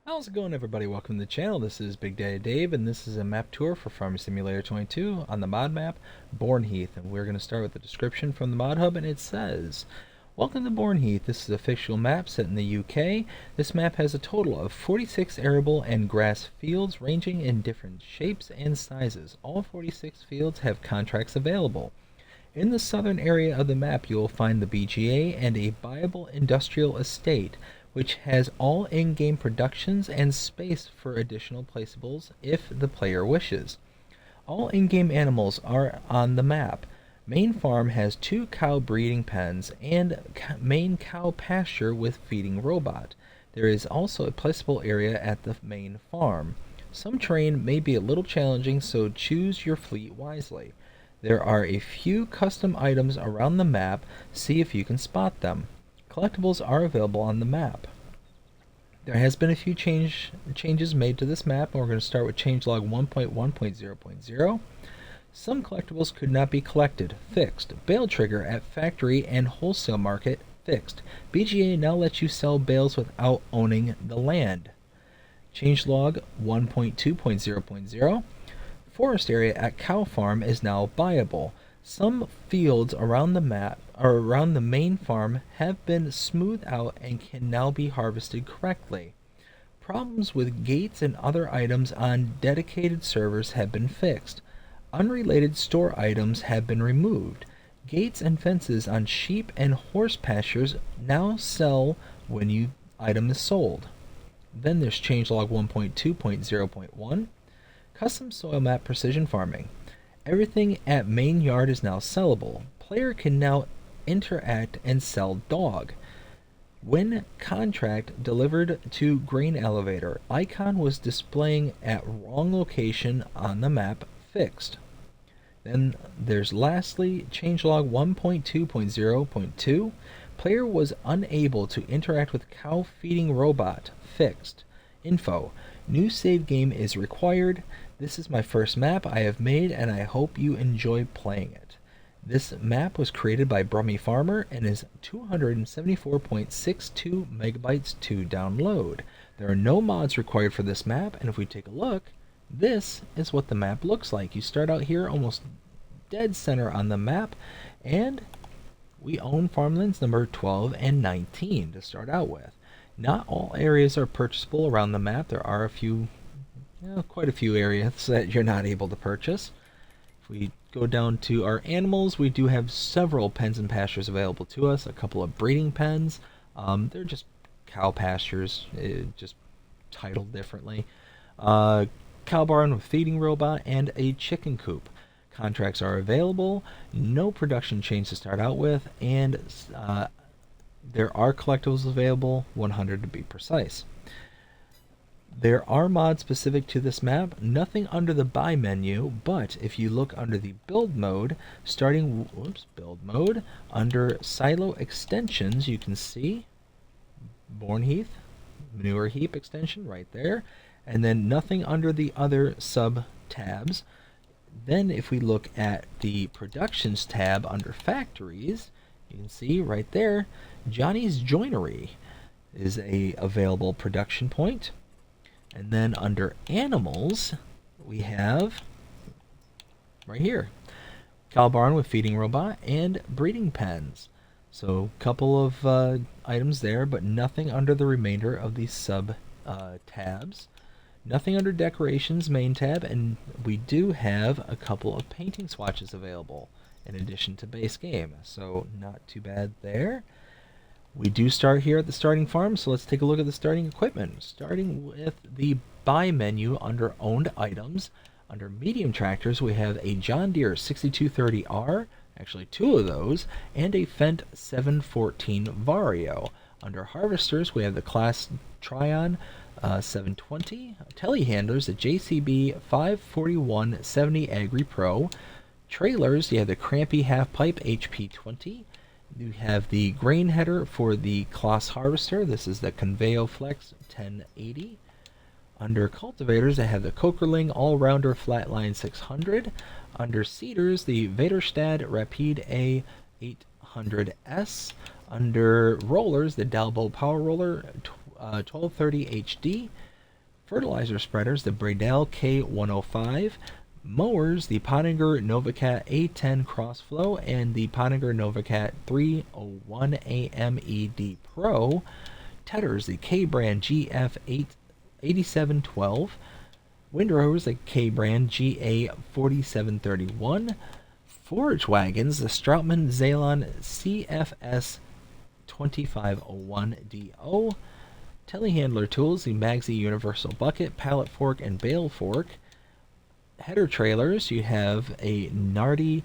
How's it going, everybody? Welcome to the channel. This is Big Daddy Dave, and this is a map tour for Farming Simulator 22 on the mod map Bourneheath. And we're going to start with the description from the mod hub, and it says, "Welcome to Bourneheath. This is a fictional map set in the UK. This map has a total of 46 arable and grass fields ranging in different shapes and sizes. All 46 fields have contracts available. In the southern area of the map, you will find the BGA and a viable industrial estate, which has all in-game productions and space for additional placeables if the player wishes. All in-game animals are on the map. Main farm has 2 cow breeding pens and main cow pasture with feeding robot. There is also a placeable area at the main farm. Some terrain may be a little challenging, so choose your fleet wisely. There are a few custom items around the map. See if you can spot them. Collectibles are available on the map. There has been a few changes made to this map, and we're going to start with changelog 1.1.0.0. Some collectibles could not be collected. Fixed. Bale trigger at factory and wholesale market. Fixed. BGA now lets you sell bales without owning the land. Changelog 1.2.0.0. Forest area at cow farm is now buyable. Some fields around the map or around the main farm have been smoothed out and can now be harvested correctly. Problems with gates and other items on dedicated servers have been fixed. Unrelated store items have been removed. Gates and fences on sheep and horse pastures now sell when your item is sold. Then there's changelog 1.2.0.1. Custom soil map precision farming. Everything at main yard is now sellable. Player can now interact and sell dog. When contract delivered to grain elevator, icon was displaying at wrong location on the map. Fixed. Then there's lastly changelog 1.2.0.2. Player was unable to interact with cow feeding robot. Fixed. Info. New save game is required. This is my first map I have made, and I hope you enjoy playing it. This map was created by Brummy Farmer and is 274.62 megabytes to download. There are no mods required for this map, and if we take a look, this is what the map looks like. You start out here almost dead center on the map, and we own farmlands number 12 and 19 to start out with. Not all areas are purchasable around the map. There are quite a few areas that you're not able to purchase. If we go down to our animals, we do have several pens and pastures available to us. A couple of breeding pens. They're just cow pastures, just titled differently. Cow barn with feeding robot and a chicken coop. Contracts are available. No production chains to start out with, and there are collectibles available, 100 to be precise. There are mods specific to this map, nothing under the buy menu, but if you look under the build mode, under silo extensions, you can see Bourneheath, manure heap extension right there, and then nothing under the other sub tabs. Then if we look at the productions tab under factories, you can see right there, Johnny's Joinery is a available production point. And then under animals, we have right here, cow barn with feeding robot and breeding pens. So a couple of items there, but nothing under the remainder of these sub tabs. Nothing under decorations main tab, and we do have a couple of painting swatches available in addition to base game. So not too bad there. We do start here at the starting farm, so let's take a look at the starting equipment. Starting with the buy menu under owned items. Under medium tractors, we have a John Deere 6230R, actually 2 of those, and a Fendt 714 Vario. Under harvesters, we have the Class Tryon 720, telehandlers, the JCB 54170 Agri Pro. Trailers, you have the Crampy Half Pipe HP20. You have the grain header for the Kloss harvester. This is the Conveyo Flex 1080. Under cultivators, I have the Kokerling All-Rounder Flatline 600. Under seeders, the Vaderstad Rapide A 800S. Under rollers, the Dalbo Power Roller 1230 HD. Fertilizer spreaders, the Bradell K105. Mowers, the Pottinger Novacat A10 Crossflow and the Pottinger Novacat 301 AMED Pro. Tedders, the K-brand GF8712. Windrowers, the K-brand GA4731. Forage wagons, the Strautmann Zalon CFS 2501DO. Telehandler tools, the Magsy Universal Bucket, Pallet Fork, and Bale Fork. Header trailers, you have a Nardi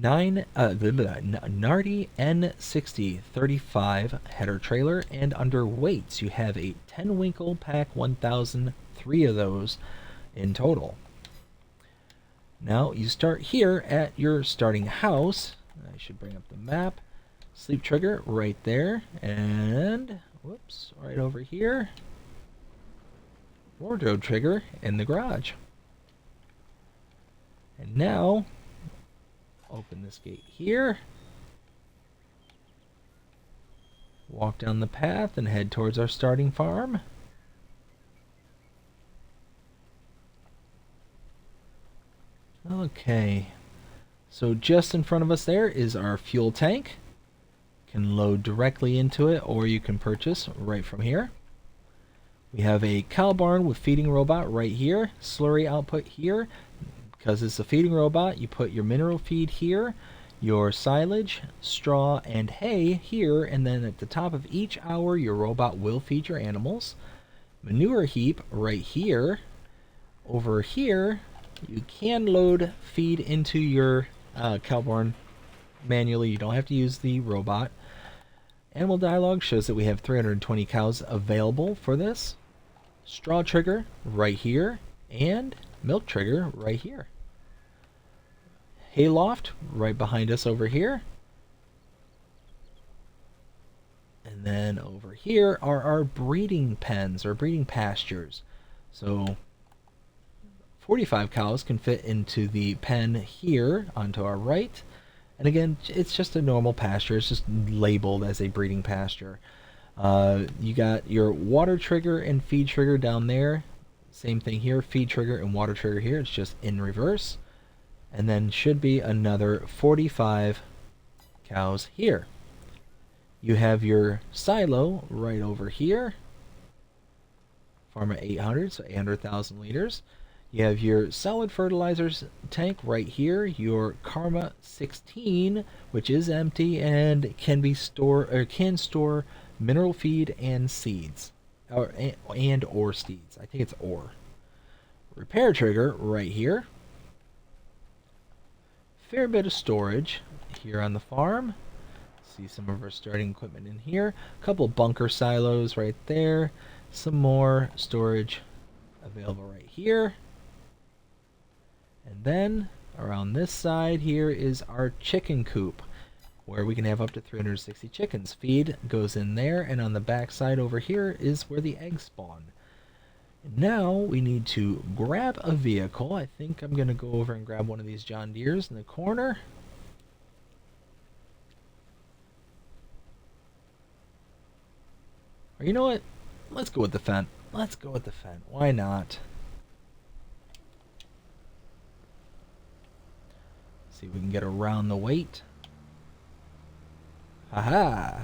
N6035 header trailer, and under weights you have a 10 Winkle Pack 1000, 3 of those in total. Now you start here at your starting house. I should bring up the map. Sleep trigger right there, and whoops, right over here. Wardrobe trigger in the garage. And now, open this gate here, walk down the path and head towards our starting farm. Okay, so just in front of us there is our fuel tank. Can load directly into it, or you can purchase right from here. We have a cow barn with feeding robot right here, slurry output here. Because it's a feeding robot, you put your mineral feed here, your silage, straw, and hay here, and then at the top of each hour, your robot will feed your animals. Manure heap right here. Over here, you can load feed into your cow barn manually. You don't have to use the robot. Animal dialogue shows that we have 320 cows available for this. Straw trigger right here, and milk trigger right here. Hayloft right behind us over here. And then over here are our breeding pens, or breeding pastures. So 45 cows can fit into the pen here onto our right. And again, it's just a normal pasture. It's just labeled as a breeding pasture. You got your water trigger and feed trigger down there. Same thing here, feed trigger and water trigger here. It's just in reverse. And then should be another 45 cows here. You have your silo right over here. Pharma 800, so 800,000 liters. You have your solid fertilizers tank right here. Your Karma 16, which is empty and can store mineral feed and seeds, or seeds. I think it's ore. Repair trigger right here. Fair bit of storage here on the farm. See some of our starting equipment in here. A couple bunker silos right there. Some more storage available right here. And then around this side here is our chicken coop, where we can have up to 360 chickens. Feed goes in there, and on the back side over here is where the eggs spawn. Now we need to grab a vehicle. I think I'm going to go over and grab one of these John Deeres in the corner. Or you know what? Let's go with the Fendt. Let's go with the Fendt. Why not? See if we can get around the weight. Haha!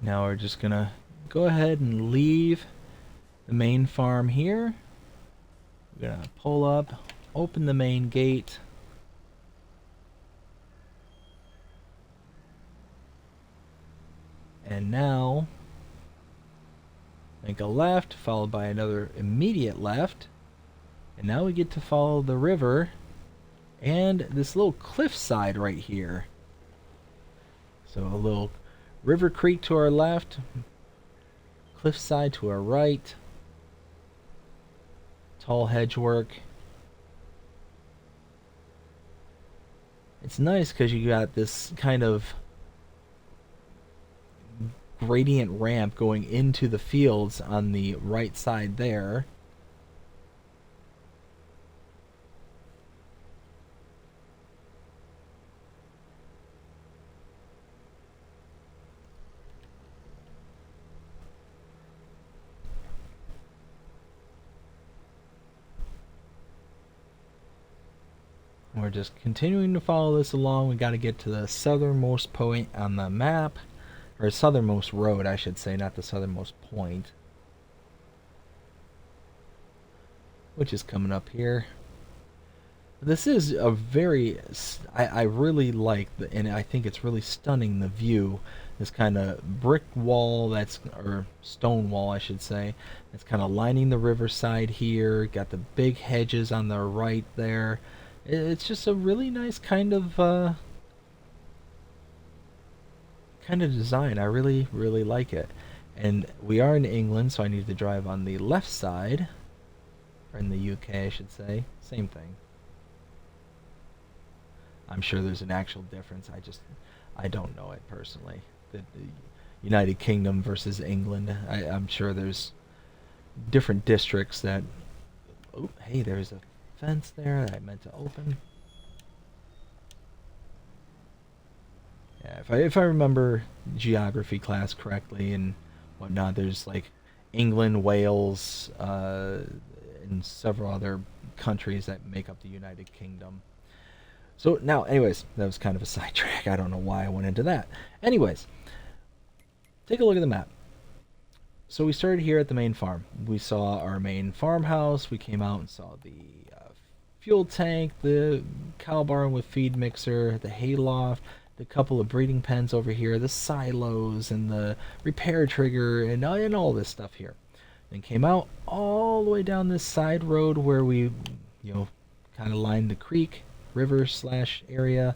Now we're just gonna go ahead and leave the main farm here. We're gonna pull up, open the main gate. And now make a left, followed by another immediate left. And now we get to follow the river and this little cliffside right here. So a little river creek to our left, cliffside to our right, tall hedge work. It's nice because you got this kind of gradient ramp going into the fields on the right side there. We're just continuing to follow this along. We got to get to the southernmost point on the map, or southernmost road, I should say, not the southernmost point, which is coming up here. This is a very, I really like, and I think it's really stunning, the view. This kind of brick wall or stone wall, I should say, that's kind of lining the riverside here. Got the big hedges on the right there. It's just a really nice kind of design. I really, really like it. And we are in England, so I need to drive on the left side. Or in the UK, I should say. Same thing. I'm sure there's an actual difference. I don't know it personally. The United Kingdom versus England. I'm sure there's different districts that... Oh, hey, there's a fence there that I meant to open. Yeah, if I remember geography class correctly and whatnot, there's like England, Wales, and several other countries that make up the United Kingdom. So now, anyways, that was kind of a sidetrack. I don't know why I went into that. Anyways, take a look at the map. So we started here at the main farm. We saw our main farmhouse. We came out and saw the fuel tank, the cow barn with feed mixer, the hay loft, the couple of breeding pens over here, the silos, and the repair trigger, and all this stuff here. Then came out all the way down this side road where we, kind of lined the creek, river / area,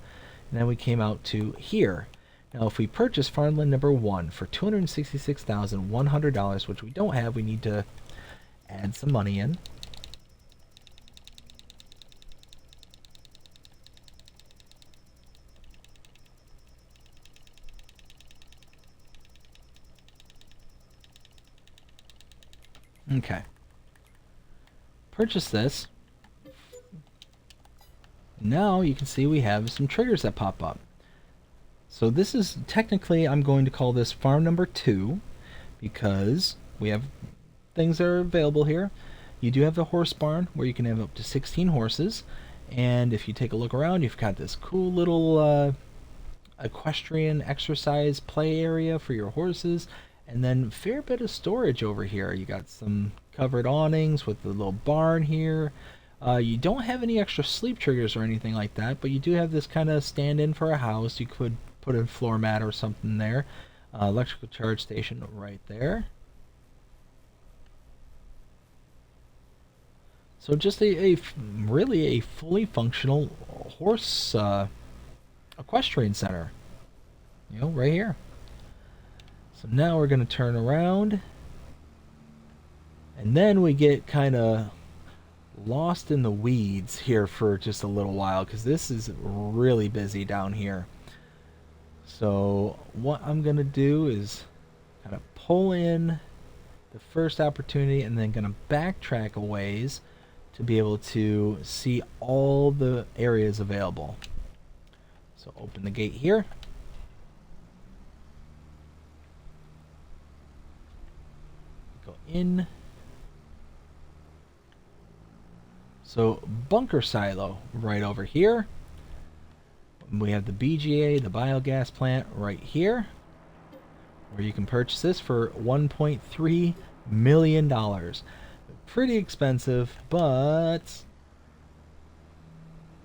and then we came out to here. Now, if we purchase farmland number 1 for $266,100, which we don't have, we need to add some money in. Okay. Purchase this. Now you can see we have some triggers that pop up. So this is technically, I'm going to call this farm number 2 because we have things that are available here. You do have the horse barn where you can have up to 16 horses. And if you take a look around, you've got this cool little equestrian exercise play area for your horses. And then fair bit of storage over here. You got some covered awnings with the little barn here. You don't have any extra sleep triggers or anything like that, but you do have this kind of stand-in for a house. You could put a floor mat or something there. Electrical charge station right there. So just really a fully functional horse equestrian center. Right here. So now we're going to turn around, and then we get kind of lost in the weeds here for just a little while because this is really busy down here. So what I'm going to do is kind of pull in the first opportunity and then going to backtrack a ways to be able to see all the areas available. So open the gate here. In. So bunker silo right over here. We have the BGA, the biogas plant right here, where you can purchase this for $1.3 million. Pretty expensive, but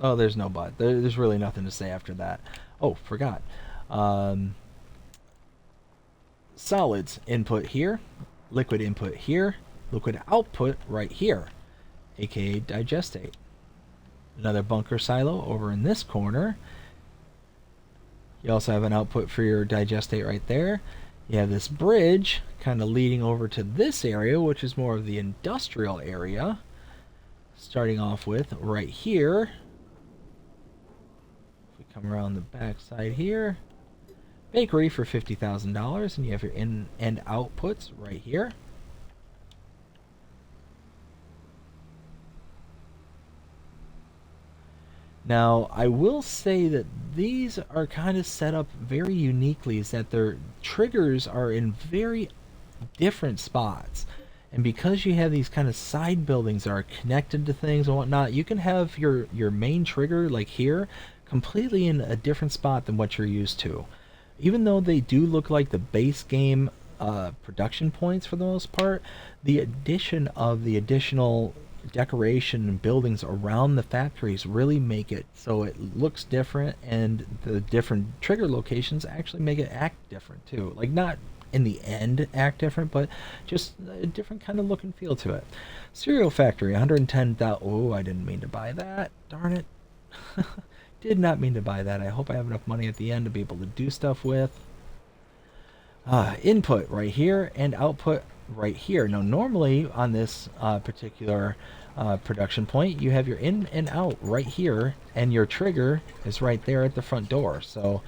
there's no but. There's really nothing to say after that. Oh, forgot. Solids input here. Liquid input here, liquid output right here, aka digestate. Another bunker silo over in this corner. You also have an output for your digestate right there. You have this bridge kind of leading over to this area, which is more of the industrial area. Starting off with right here. If we come around the back side here, bakery for $50,000, and you have your in and outputs right here. Now, I will say that these are kind of set up very uniquely, is that their triggers are in very different spots. And because you have these kind of side buildings that are connected to things and whatnot, you can have your main trigger, like here, completely in a different spot than what you're used to. Even though they do look like the base game production points for the most part, the addition of the additional decoration and buildings around the factories really make it so it looks different, and the different trigger locations actually make it act different too. Like, not in the end act different, but just a different kind of look and feel to it. Cereal Factory, 110,000. Oh, I didn't mean to buy that. Darn it. Did not mean to buy that. I hope I have enough money at the end to be able to do stuff with. Input right here and output right here. Now, normally on this particular production point, you have your in and out right here, and your trigger is right there at the front door. So,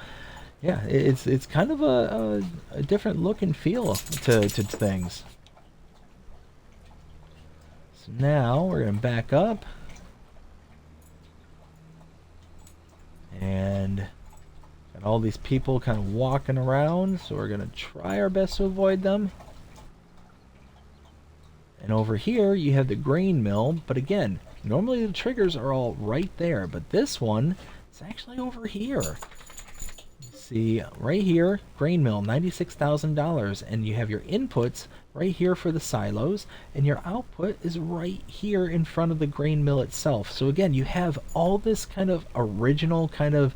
yeah, it's kind of a different look and feel to things. So now we're going to back up. And got all these people kind of walking around, so we're going to try our best to avoid them. And over here you have the grain mill, but again, normally the triggers are all right there, but this one is actually over here. You see right here, grain mill, $96,000, and you have your inputs right here for the silos, and your output is right here in front of the grain mill itself. So again, you have all this kind of original kind of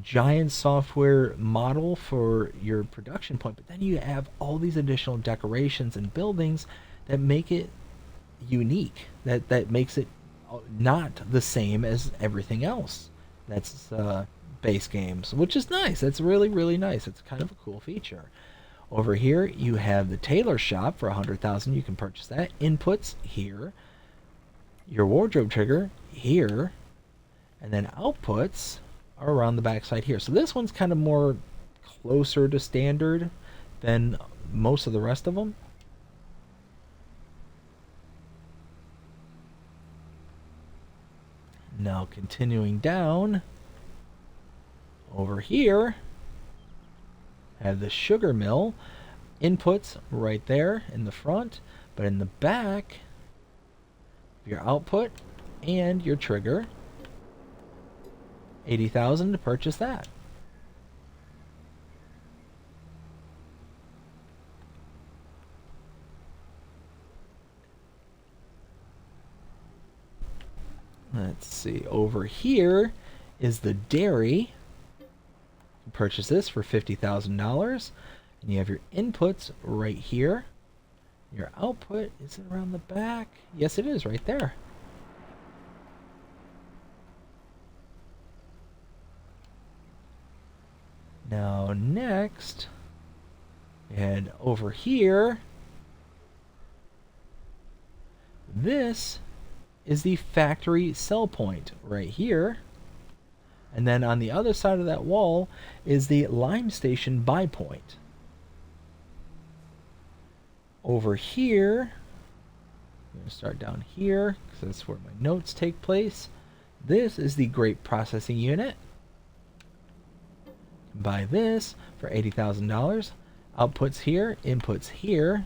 giant software model for your production point, but then you have all these additional decorations and buildings that make it unique, that makes it not the same as everything else that's base games, which is nice. That's really, really nice. It's kind of a cool feature. Over here you have the tailor shop for 100,000. You can purchase that. Inputs here, your wardrobe trigger here, and then outputs are around the back side here. So this one's kind of more closer to standard than most of the rest of them. Now continuing down, over here have the sugar mill. Inputs right there in the front, but in the back your output and your trigger. 80,000 to purchase that. Let's see, over here is the dairy. Purchase this for $50,000, and you have your inputs right here. Your output, is it around the back? Yes, it is right there. Now next, we head over here. This is the factory sell point right here. And then on the other side of that wall is the lime station buy point. Over here, I'm going to start down here because that's where my notes take place. This is the grape processing unit. Buy this for $80,000. Outputs here, inputs here.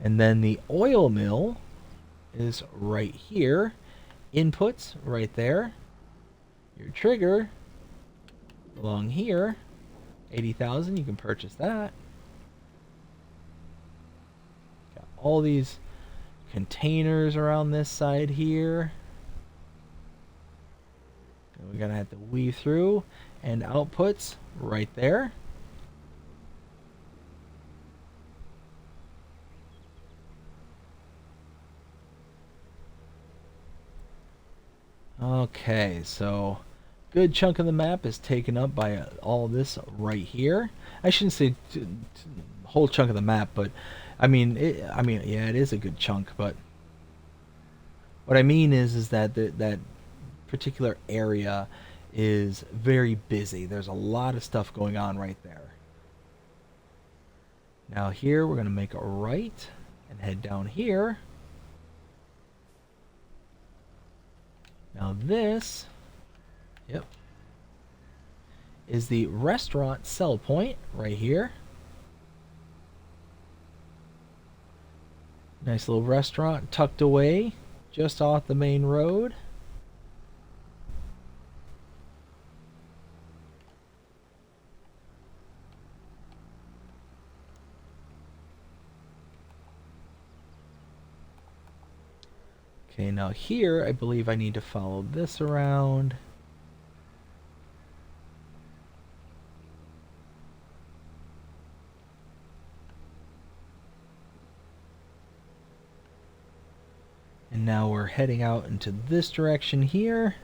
And then the oil mill is right here. Inputs right there. Your trigger along here. 80,000, you can purchase that. Got all these containers around this side here. And we're gonna have to weave through, and outputs right there. Okay, so good chunk of the map is taken up by all this right here. I shouldn't say whole chunk of the map, but I mean, yeah, it is a good chunk. But what I mean is that that particular area is very busy. There's a lot of stuff going on right there. Now here we're going to make a right and head down here. Now this, yep, is the restaurant sell point right here. Nice little restaurant tucked away just off the main road. Okay, now here I believe I need to follow this around. And now we're heading out into this direction here.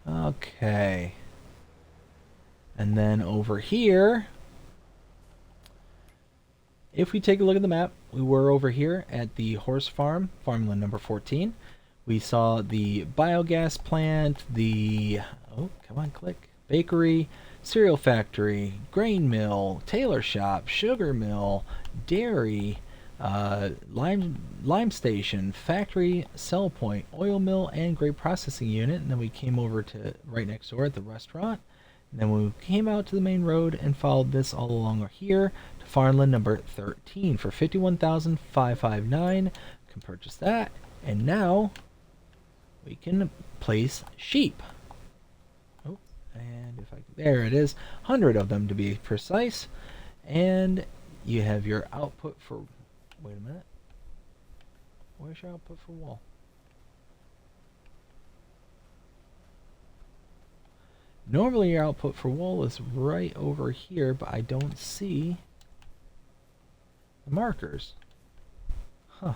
Okay. And then over here, if we take a look at the map, we were over here at the horse farm, farmland number 14. We saw the biogas plant, the, oh, come on, click, bakery, cereal factory, grain mill, tailor shop, sugar mill, dairy, lime station, factory, sell point, oil mill, and grape processing unit. And then we came over to right next door at the restaurant. And then we came out to the main road and followed this all along here to farmland number 13 for $51,559. Can purchase that. And now we can place sheep. Oh, and if I there it is, 100 of them to be precise. And you have your output for, wait a minute, where's your output for wool? Normally your output for wool is right over here, but I don't see the markers. Huh.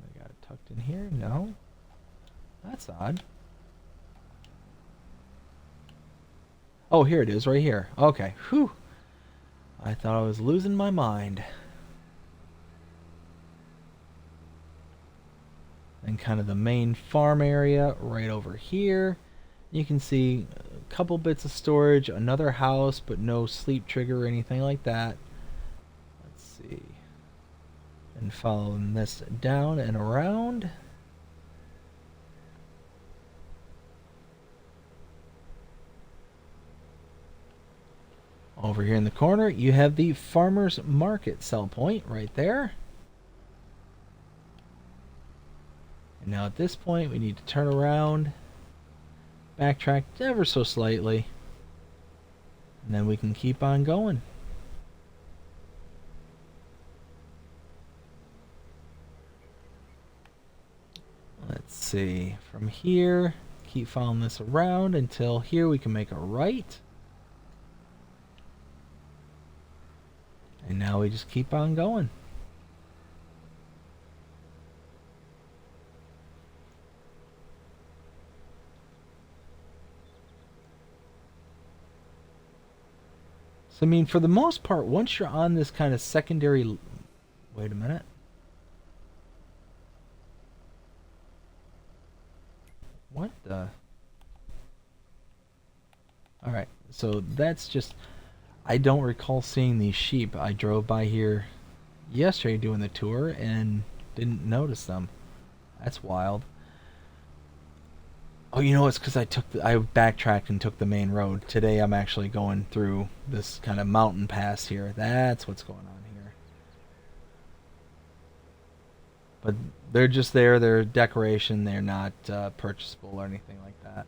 I got it tucked in here? No. That's odd. Oh, here it is, right here. Okay. Whew. I thought I was losing my mind. And kind of the main farm area right over here. You can see a couple bits of storage, another house, but no sleep trigger or anything like that. Let's see. And following this down and around. Over here in the corner, you have the farmer's market sell point right there. And now at this point, we need to turn around, backtrack ever so slightly, and then we can keep on going. Let's see, from here, keep following this around until here we can make a right. And now we just keep on going. So, I mean, for the most part, once you're on this kind of secondary... Wait a minute. What the... Alright, so that's just... I don't recall seeing these sheep. I drove by here yesterday doing the tour and didn't notice them. That's wild. Oh, you know, it's because I backtracked and took the main road. Today I'm actually going through this kind of mountain pass here. That's what's going on here. But they're just there. They're decoration. They're not purchasable or anything like that.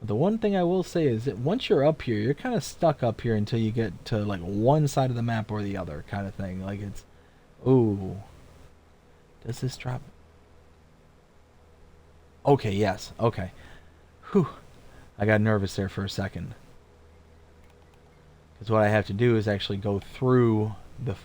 The one thing I will say is that once you're up here, you're kind of stuck up here until you get to like one side of the map or the other kind of thing. Like it's, ooh, does this drop? Okay, yes, okay. Whew, I got nervous there for a second. Because what I have to do is actually go through the...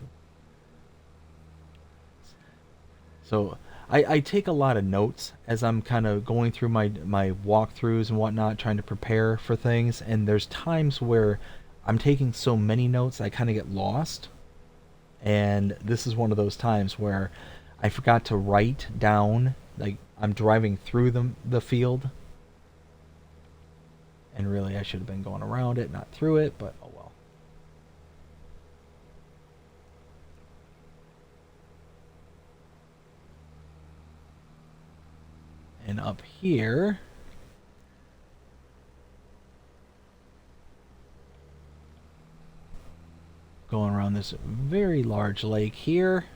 So I take a lot of notes as I'm kind of going through my walkthroughs and whatnot, trying to prepare for things. And there's times where I'm taking so many notes I kind of get lost. And this is one of those times where I forgot to write down, like I'm driving through the field. And really I should have been going around it, not through it, but oh well. And up here, going around this very large lake here.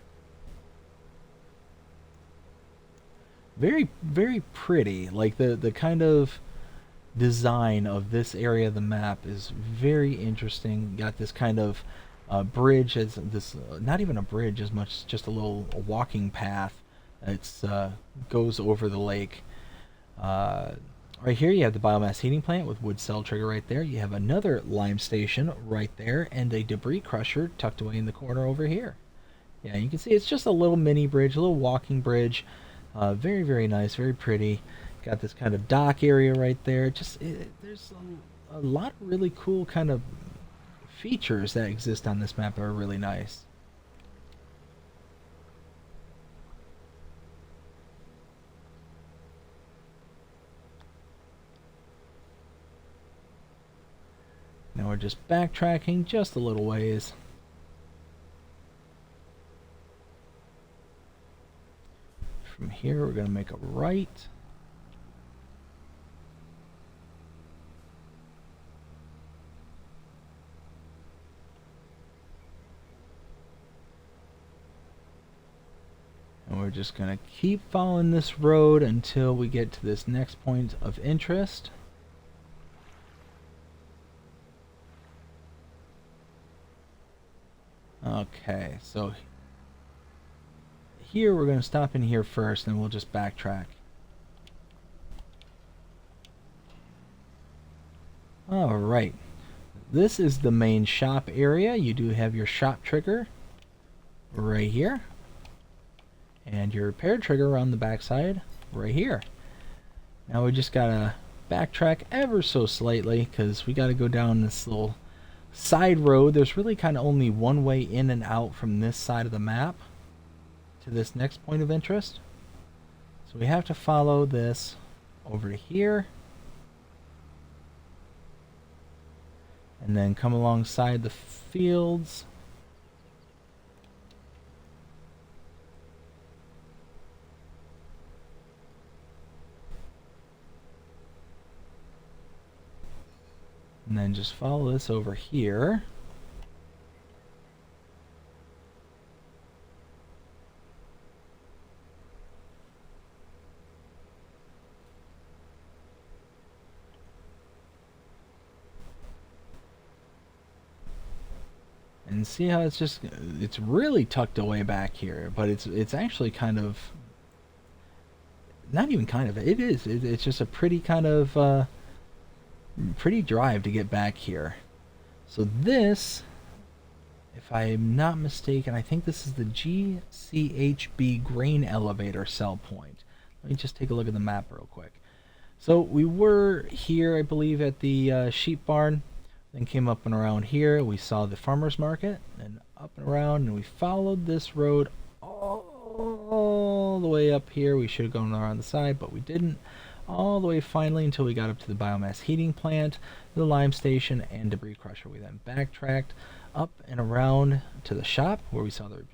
Very, very pretty. Like the kind of design of this area of the map is very interesting. Got this kind of bridge, as this not even a bridge as much, just a little walking path. It's goes over the lake. Right here you have the biomass heating plant with wood cell trigger right there. You have another lime station right there, and a debris crusher tucked away in the corner over here. Yeah, you can see it's just a little mini bridge, a little walking bridge. Very, very nice, very pretty. Got this kind of dock area right there. There's a lot of really cool kind of features that exist on this map that are really nice. Now we're just backtracking just a little ways. From here we're going to make a right. And we're just going to keep following this road until we get to this next point of interest. Okay, so here we're going to stop in here first and we'll just backtrack. Alright, this is the main shop area. You do have your shop trigger right here, and your repair trigger on the backside right here. Now we just gotta backtrack ever so slightly because we gotta go down this little side road. There's really kind of only one way in and out from this side of the map to this next point of interest. So we have to follow this over to here and then come alongside the fields. And then just follow this over here. And see how it's really tucked away back here, but it's actually kind of, not even kind of, it is. It's just a pretty kind of pretty drive to get back here. So this, if I'm not mistaken, I think this is the GCHB grain elevator sell point. Let me just take a look at the map real quick. So we were here, I believe, at the sheep barn, then came up and around here. We saw the farmer's market, and up and around, and we followed this road all the way up here. We should have gone around the side, but we didn't. All the way finally until we got up to the biomass heating plant, the lime station, and debris crusher. We then backtracked up and around to the shop where we saw the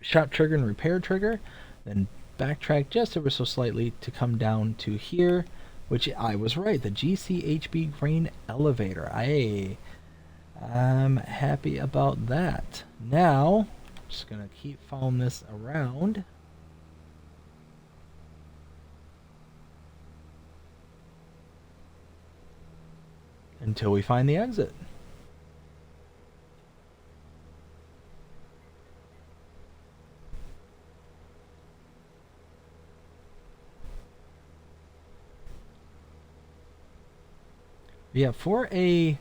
shop trigger and repair trigger, then backtracked just ever so slightly to come down to here, which I was right, the GCHB grain elevator. I'm happy about that. Now, just gonna keep following this around. Until we find the exit. Yeah, for a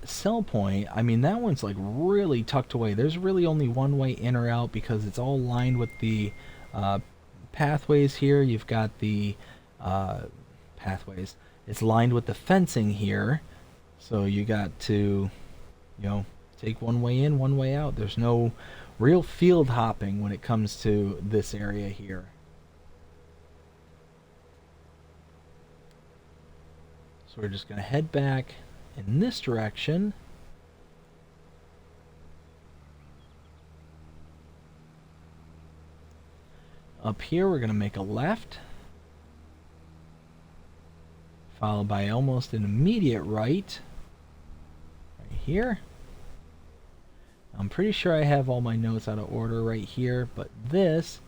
sell point, I mean, that one's like really tucked away. There's really only one way in or out because it's all lined with the uh, pathways here. You've got the uh, pathways. It's lined with the fencing here. So you got to, take one way in, one way out. There's no real field hopping when it comes to this area here. So we're just going to head back in this direction. Up here, we're going to make a left, followed by almost an immediate right here. I'm pretty sure I have all my notes out of order right here, but this,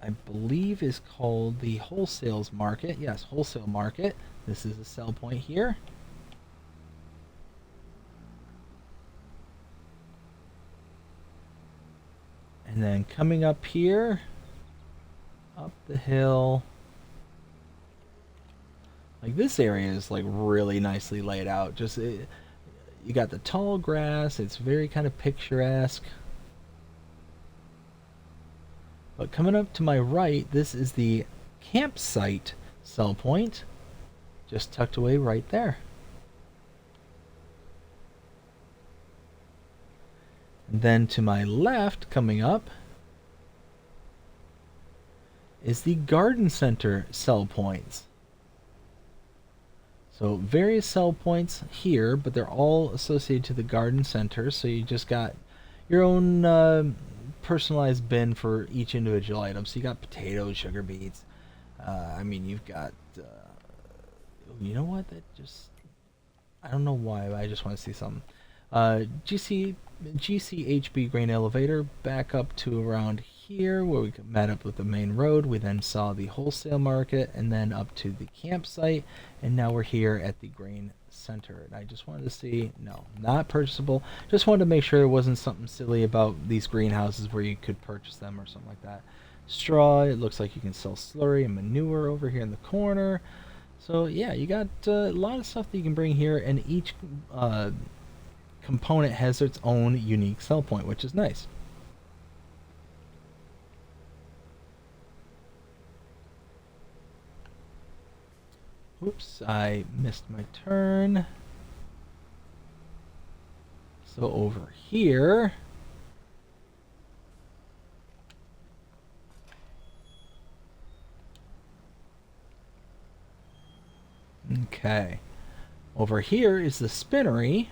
I believe, is called the wholesales market. Yes, wholesale market. This is a sell point here. And then coming up here, up the hill, like this area is like really nicely laid out. Just you got the tall grass. It's very kind of picturesque. But coming up to my right, this is the campsite sell point, just tucked away right there. And then to my left, coming up, is the garden center sell points. So various sell points here, but they're all associated to the garden center. So you just got your own personalized bin for each individual item. So you got potatoes, sugar beets. I mean, you've got, you know what? That just, I don't know why, but I just want to see something. GCHB grain elevator back up to around here where we met up with the main road. We then saw the wholesale market and then up to the campsite, and now we're here at the grain center. And I just wanted to see, no, not purchasable. Just wanted to make sure there wasn't something silly about these greenhouses where you could purchase them or something like that. Straw, it looks like you can sell slurry and manure over here in the corner. So yeah, you got a lot of stuff that you can bring here, and each component has its own unique sell point, which is nice. Oops, I missed my turn. So over here, okay, over here is the spinnery.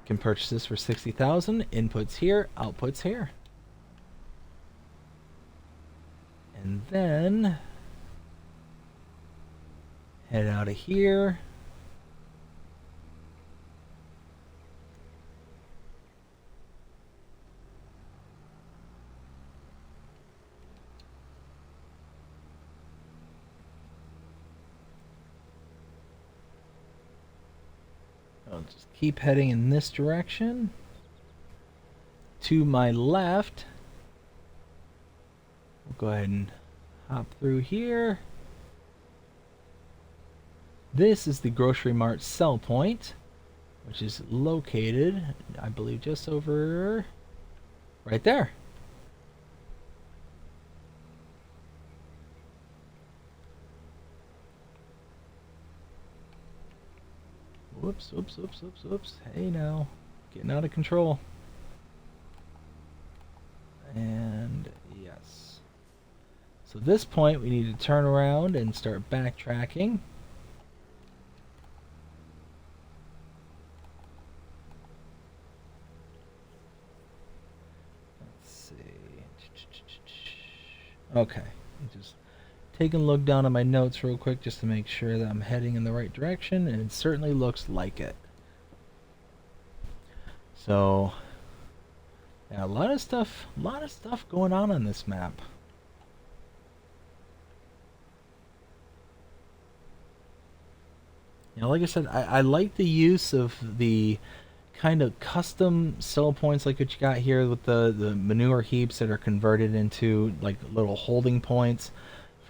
Can purchase this for 60,000. Inputs here, outputs here. And then head out of here. I'll just keep heading in this direction. To my left, we'll go ahead and hop through here. This is the Grocery Mart sell point, which is located, I believe, just over right there. Whoops, oops, oops, oops, oops. Hey now, getting out of control. And yes. So at this point, we need to turn around and start backtracking. Let's see. Okay, just taking a look down at my notes real quick just to make sure that I'm heading in the right direction, and it certainly looks like it. So yeah, a lot of stuff going on this map. You know, like I said, I like the use of the kind of custom sell points like what you got here with the manure heaps that are converted into like little holding points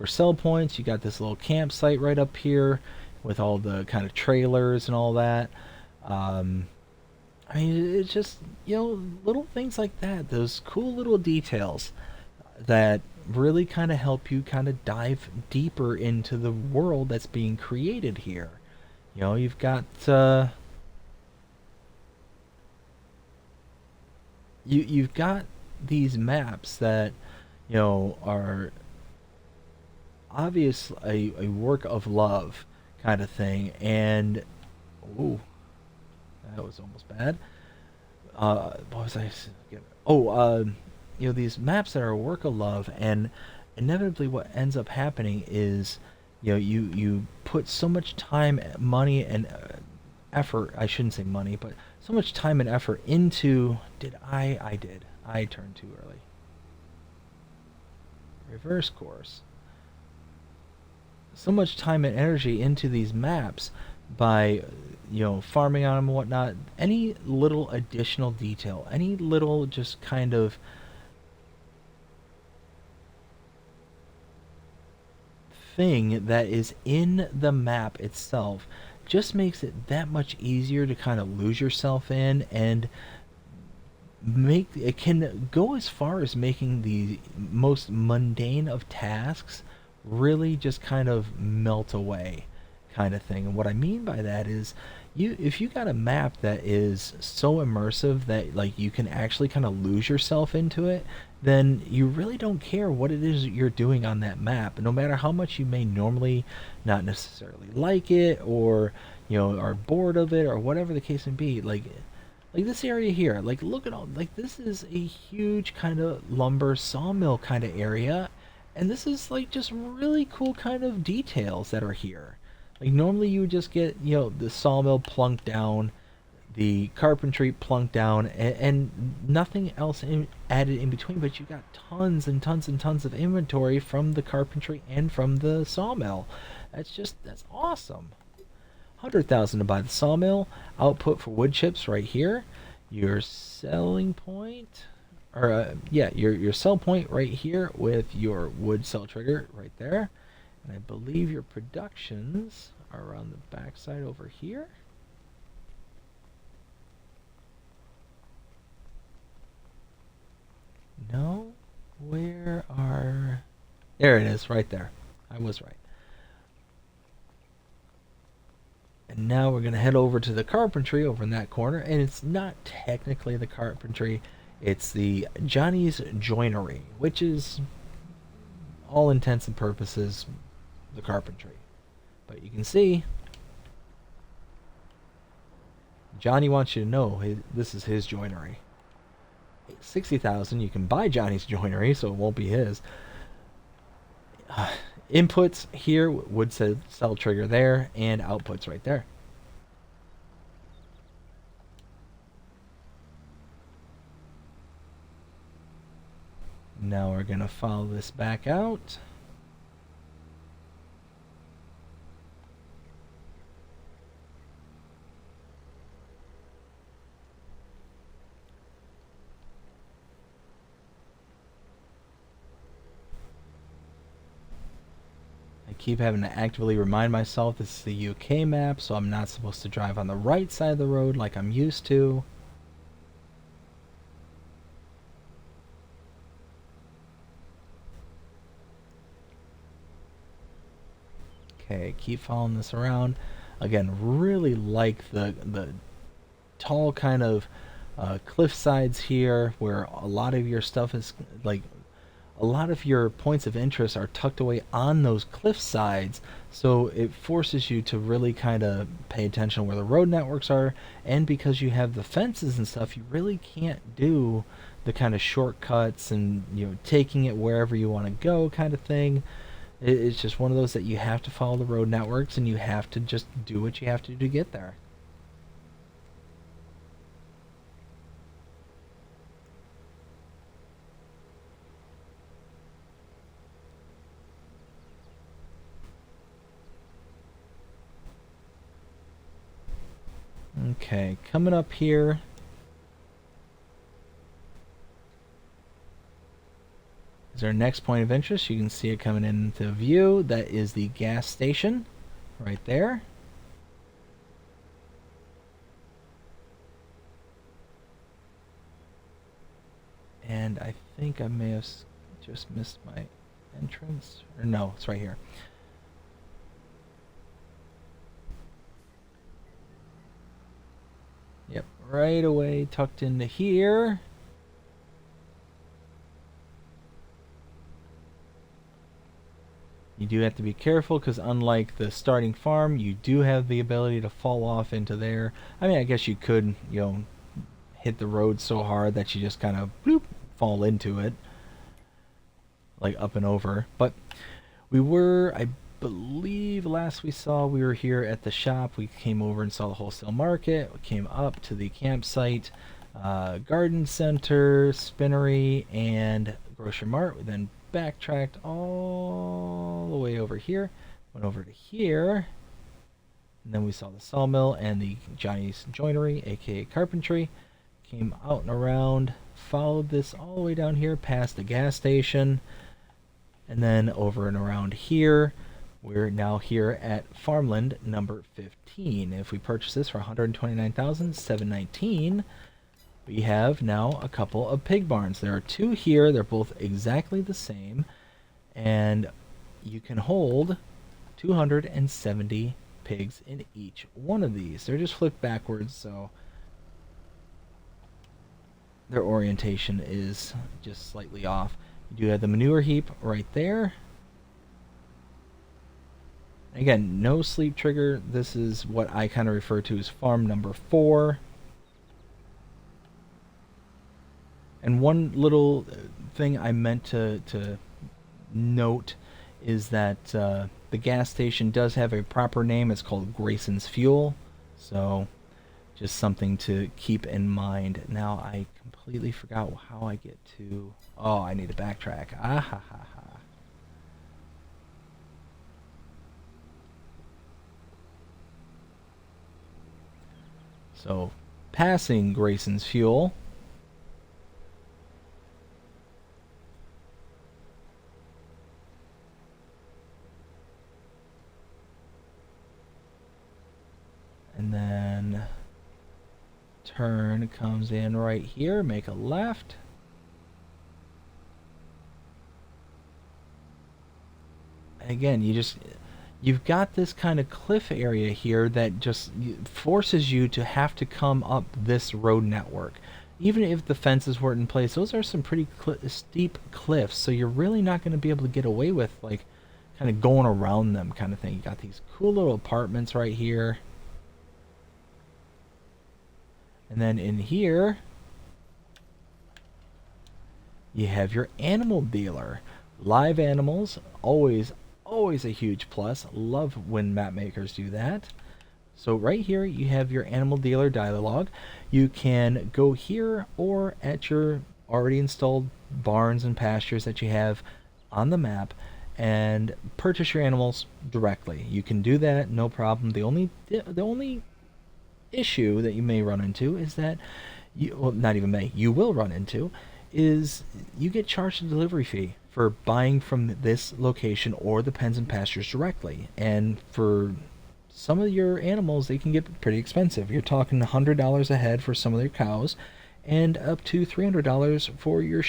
for sell points. You got this little campsite right up here with all the kind of trailers and all that. Um, I mean, it's just, little things like that, those cool little details that really kind of help you kind of dive deeper into the world that's being created here. You've got you've got these maps that are obvious a work of love kind of thing, and ooh, that was almost bad. What was I? Oh, these maps that are a work of love, and inevitably, what ends up happening is, you put so much time, money, and effort. I shouldn't say money, but so much time and effort into. Did I? I did. I turned too early. Reverse course. So much time and energy into these maps by farming on them and whatnot. Any little additional detail, any little just kind of thing that is in the map itself just makes it that much easier to kind of lose yourself in, and make it can go as far as making the most mundane of tasks really just kind of melt away, kind of thing. And what I mean by that is, if you got a map that is so immersive that like you can actually kind of lose yourself into it, then you really don't care what it is you're doing on that map, no matter how much you may normally not necessarily like it, or are bored of it, or whatever the case may be. Like this area here, like look at all, like this is a huge kind of lumber sawmill kind of area, and this is like just really cool kind of details that are here. Like normally you would just get, the sawmill plunked down, the carpentry plunked down, and nothing else added in between, but you got tons and tons and tons of inventory from the carpentry and from the sawmill. That's awesome. 100,000 to buy the sawmill. Output for wood chips right here. Your selling point, or yeah, your sell point right here with your wood cell trigger right there. And I believe your productions are around the backside over here. No, where are? There it is, right there. I was right. And now we're going to head over to the carpentry over in that corner, and it's not technically the carpentry, it's the Johnny's Joinery, which is all intents and purposes the carpentry. But you can see Johnny wants you to know this is his joinery. 60,000, you can buy Johnny's Joinery, so it won't be his. Inputs here would say cell trigger there, and outputs right there. Now we're going to follow this back out. I keep having to actively remind myself this is the UK map, so I'm not supposed to drive on the right side of the road like I'm used to. Okay, keep following this around. Again, really like the tall kind of cliff sides here, where a lot of your stuff is like a lot of your points of interest are tucked away on those cliff sides, so it forces you to really kind of pay attention where the road networks are. And because you have the fences and stuff, you really can't do the kind of shortcuts and taking it wherever you want to go kind of thing. It's just one of those that you have to follow the road networks, and you have to just do what you have to do to get there. Okay, coming up here, is our next point of interest. You can see it coming into view. That is the gas station right there. And I think I may have just missed my entrance. Or no, it's right here. Yep, right away tucked into here. You do have to be careful because unlike the starting farm, you do have the ability to fall off into there. I mean, I guess you could, hit the road so hard that you just kind of bloop, fall into it, like up and over. But we were, I believe last we saw, we were here at the shop. We came over and saw the wholesale market. We came up to the campsite, garden center, spinnery, and grocery mart. We then backtracked all the way over here, went over to here, and then we saw the sawmill and the Johnny's Joinery, aka carpentry. Came out and around, followed this all the way down here past the gas station, and then over and around here. We're now here at farmland number 15. If we purchase this for $129,719, we have now a couple of pig barns. There are two here. They're both exactly the same, and you can hold 270 pigs in each one of these. They're just flipped backwards, so their orientation is just slightly off. You do have the manure heap right there. Again, no sleep trigger. This is what I kind of refer to as farm number 4. And one little thing I meant to note is that the gas station does have a proper name. It's called Grayson's Fuel. So just something to keep in mind. Now I completely forgot how I get to... Oh, I need to backtrack. Ah ha ha ha. So, passing Grayson's Fuel. And then turn comes in right here, make a left. Again, you've got this kind of cliff area here that just forces you to have to come up this road network. Even if the fences weren't in place, those are some pretty steep cliffs, so you're really not going to be able to get away with like kind of going around them kind of thing. You got these cool little apartments right here. And then in here, you have your animal dealer. Live animals, always a huge plus. Love when map makers do that. So right here, you have your animal dealer dialogue. You can go here or at your already installed barns and pastures that you have on the map and purchase your animals directly. You can do that, no problem. The only issue that you may run into is that you will run into is you get charged a delivery fee for buying from this location or the pens and pastures directly. And for some of your animals, they can get pretty expensive. You're talking $100 a head for some of their cows and up to $300 for your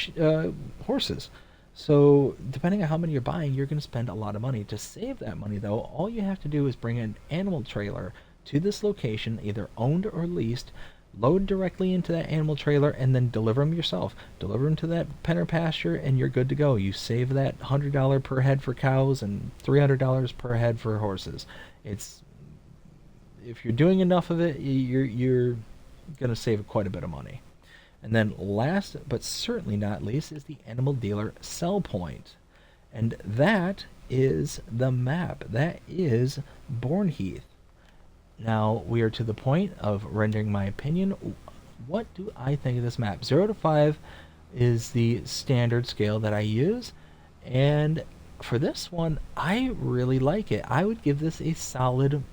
horses. So depending on how many you're buying, you're going to spend a lot of money. To save that money, though, all you have to do is bring an animal trailer to this location, either owned or leased, load directly into that animal trailer, and then deliver them yourself. Deliver them to that pen or pasture, and you're good to go. You save that $100 per head for cows and $300 per head for horses. If you're doing enough of it, you're going to save quite a bit of money. And then last but certainly not least is the animal dealer sell point. And that is the map. That is Bourneheath. Now we are to the point of rendering my opinion. What do I think of this map? 0 to 5 is the standard scale that I use, and for this one, I really like it. I would give this a solid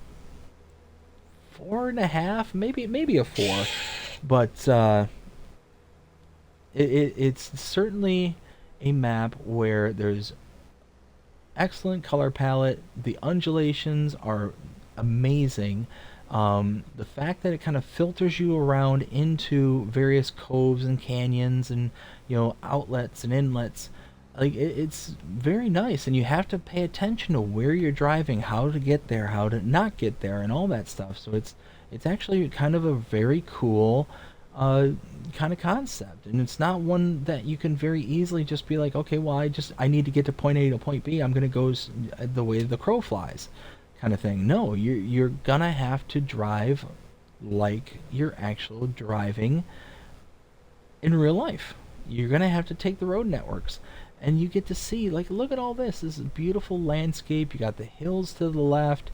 4.5, maybe a 4, but it's certainly a map where there's excellent color palette. The undulations are amazing. The fact that it kind of filters you around into various coves and canyons and outlets and inlets, like it's very nice. And you have to pay attention to where you're driving, how to get there, how to not get there, and all that stuff. So it's actually kind of a very cool uh, kind of concept, and it's not one that you can very easily just be like, okay, well, I need to get to point A to point B. I'm gonna go the way the crow flies, kind of thing. No, you're gonna have to drive like you're actual driving in real life. You're gonna have to take the road networks, and you get to see, like, look at all this. This is beautiful landscape. You got the hills to the left,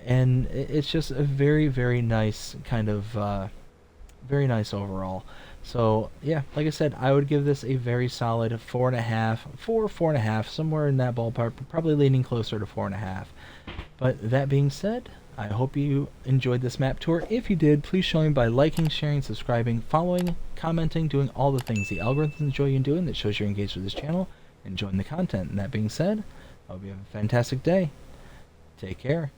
and it's just a very, very nice kind of very nice overall. So yeah, like I said, I would give this a very solid 4.5, 4.5, somewhere in that ballpark, but probably leaning closer to 4.5. But that being said, I hope you enjoyed this map tour. If you did, please show me by liking, sharing, subscribing, following, commenting, doing all the things the algorithms enjoy you doing that shows you're engaged with this channel, enjoying the content. And that being said, I hope you have a fantastic day. Take care.